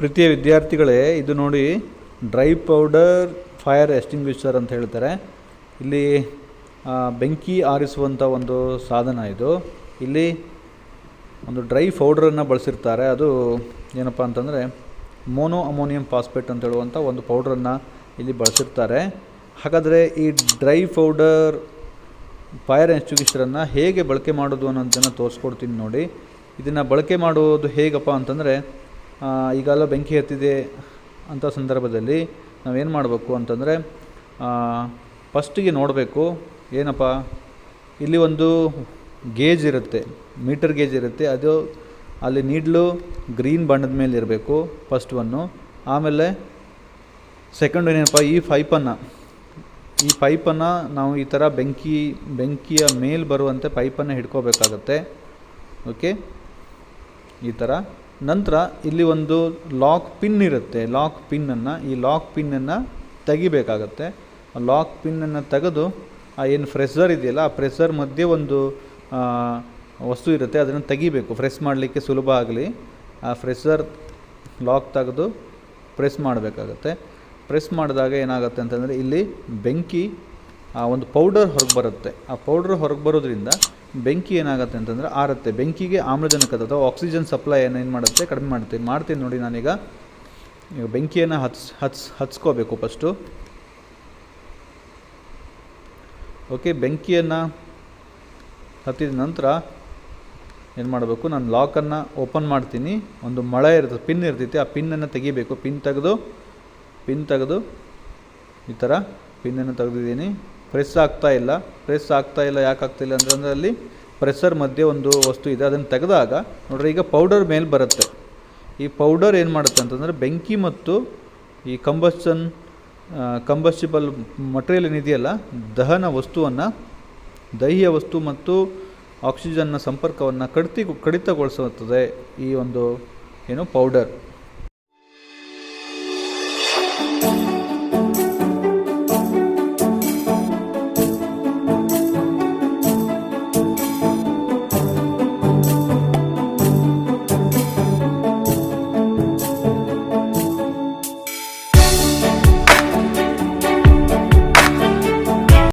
ಪ್ರೀತಿಯ ವಿದ್ಯಾರ್ಥಿಗಳೇ, ಇದು ನೋಡಿ ಡ್ರೈ ಪೌಡರ್ ಫೈರ್ ಎಕ್ಸ್ಟಿಂಗ್ವಿಷರ್ ಅಂತ ಹೇಳ್ತಾರೆ. ಇಲ್ಲಿ ಬೆಂಕಿ ಆರಿಸುವಂಥ ಒಂದು ಸಾಧನ ಇದು. ಇಲ್ಲಿ ಒಂದು ಡ್ರೈ ಪೌಡ್ರನ್ನು ಬಳಸಿರ್ತಾರೆ. ಅದು ಏನಪ್ಪ ಅಂತಂದರೆ ಮೋನೋ ಅಮೋನಿಯಂ ಫಾಸ್ಫೇಟ್ ಅಂತ ಹೇಳುವಂಥ ಒಂದು ಪೌಡ್ರನ್ನು ಇಲ್ಲಿ ಬಳಸಿರ್ತಾರೆ. ಹಾಗಾದರೆ ಈ ಡ್ರೈ ಪೌಡರ್ ಫೈರ್ ಎಕ್ಸ್ಟಿಂಗ್ವಿಷರನ್ನು ಹೇಗೆ ಬಳಕೆ ಮಾಡೋದು ಅನ್ನೋದನ್ನು ತೋರಿಸ್ಕೊಡ್ತೀನಿ ನೋಡಿ. ಇದನ್ನು ಬಳಕೆ ಮಾಡೋದು ಹೇಗಪ್ಪ ಅಂತಂದರೆ, ಈಗೆಲ್ಲ ಬೆಂಕಿ ಹತ್ತಿದೆ ಅಂಥ ಸಂದರ್ಭದಲ್ಲಿ ನಾವೇನು ಮಾಡಬೇಕು ಅಂತಂದರೆ, ಫಸ್ಟಿಗೆ ನೋಡಬೇಕು ಏನಪ್ಪ, ಇಲ್ಲಿ ಒಂದು ಗೇಜ್ ಇರುತ್ತೆ, ಮೀಟರ್ ಗೇಜ್ ಇರುತ್ತೆ. ಅದು ಅಲ್ಲಿ ನೀಡ್ಲು ಗ್ರೀನ್ ಬಣ್ಣದ ಮೇಲೆ ಇರಬೇಕು ಫಸ್ಟ್ ಒನ್ನು. ಆಮೇಲೆ ಸೆಕೆಂಡ್ ಏನಪ್ಪ, ಈ ಪೈಪನ್ನು ನಾವು ಈ ಥರ ಬೆಂಕಿಯ ಮೇಲೆ ಬರುವಂತೆ ಪೈಪನ್ನು ಹಿಡ್ಕೋಬೇಕಾಗತ್ತೆ. ಓಕೆ, ಈ ಥರ. ನಂತರ ಇಲ್ಲಿ ಒಂದು ಲಾಕ್ ಪಿನ್ ಇರುತ್ತೆ. ಈ ಲಾಕ್ ಪಿನ್ನನ್ನು ತೆಗಿಬೇಕಾಗತ್ತೆ. ಆ ಲಾಕ್ ಪಿನ್ನನ್ನು ತೆಗೆದು ಏನು ಫ್ರೆಸ್ಸರ್ ಇದೆಯಲ್ಲ, ಆ ಫ್ರೆಸ್ಸರ್ ಮಧ್ಯೆ ಒಂದು ವಸ್ತು ಇರುತ್ತೆ, ಅದನ್ನು ತೆಗಿಬೇಕು. ಫ್ರೆಸ್ ಮಾಡಲಿಕ್ಕೆ ಸುಲಭ ಆಗಲಿ ಆ ಫ್ರೆಸ್ಸರ್ ಲಾಕ್ ತೆಗೆದು ಪ್ರೆಸ್ ಮಾಡಬೇಕಾಗತ್ತೆ. ಪ್ರೆಸ್ ಮಾಡಿದಾಗ ಏನಾಗುತ್ತೆ ಅಂತಂದರೆ, ಇಲ್ಲಿ ಬೆಂಕಿ ಒಂದು ಪೌಡರ್ ಹೊರಗೆ ಬರುತ್ತೆ. ಆ ಪೌಡರ್ ಹೊರಗೆ ಬರೋದ್ರಿಂದ ಬೆಂಕಿ ಏನಾಗುತ್ತೆ ಅಂತಂದರೆ ಆರುತ್ತೆ. ಬೆಂಕಿಗೆ ಆಮ್ಲಜನಕದ ಅಥವಾ ಆಕ್ಸಿಜನ್ ಸಪ್ಲೈ ಏನು ಮಾಡುತ್ತೆ, ಕಡಿಮೆ ಮಾಡ್ತೀನಿ ನೋಡಿ. ನಾನೀಗ ಬೆಂಕಿಯನ್ನು ಹಚ್ಕೋಬೇಕು ಫಸ್ಟು. ಓಕೆ, ಬೆಂಕಿಯನ್ನು ಹತ್ತಿದ ನಂತರ ಏನು ಮಾಡಬೇಕು, ನಾನು ಲಾಕನ್ನು ಓಪನ್ ಮಾಡ್ತೀನಿ. ಒಂದು ಮೊಳೆ ಇರ್ತದೆ, ಪಿನ್ ಇರ್ತೈತಿ, ಆ ಪಿನ್ನನ್ನು ತೆಗಿಬೇಕು. ಪಿನ್ ತೆಗೆದು ಈ ಥರ ಪಿನ್ನನ್ನು ತೆಗೆದಿದ್ದೀನಿ. ಪ್ರೆಸ್ ಆಗ್ತಾ ಇಲ್ಲ. ಯಾಕೆ ಆಗ್ತಾಯಿಲ್ಲ ಅಂದರೆ ಅಲ್ಲಿ ಪ್ರೆಸ್ಸರ್ ಮಧ್ಯೆ ಒಂದು ವಸ್ತು ಇದೆ, ಅದನ್ನು ತೆಗೆದಾಗ ನೋಡ್ರಿ ಈಗ ಪೌಡರ್ ಮೇಲೆ ಬರುತ್ತೆ. ಈ ಪೌಡರ್ ಏನು ಮಾಡುತ್ತೆ ಅಂತಂದರೆ, ಬೆಂಕಿ ಮತ್ತು ಈ ಕಂಬಸ್ಟಿಬಲ್ ಮಟೀರಿಯಲ್ ಏನಿದೆಯಲ್ಲ, ದಹ್ಯ ವಸ್ತು ಮತ್ತು ಆಕ್ಸಿಜನ್ನ ಸಂಪರ್ಕವನ್ನು ಕಡಿತಗೊಳಿಸುತ್ತದೆ ಈ ಒಂದು ಪೌಡರ್.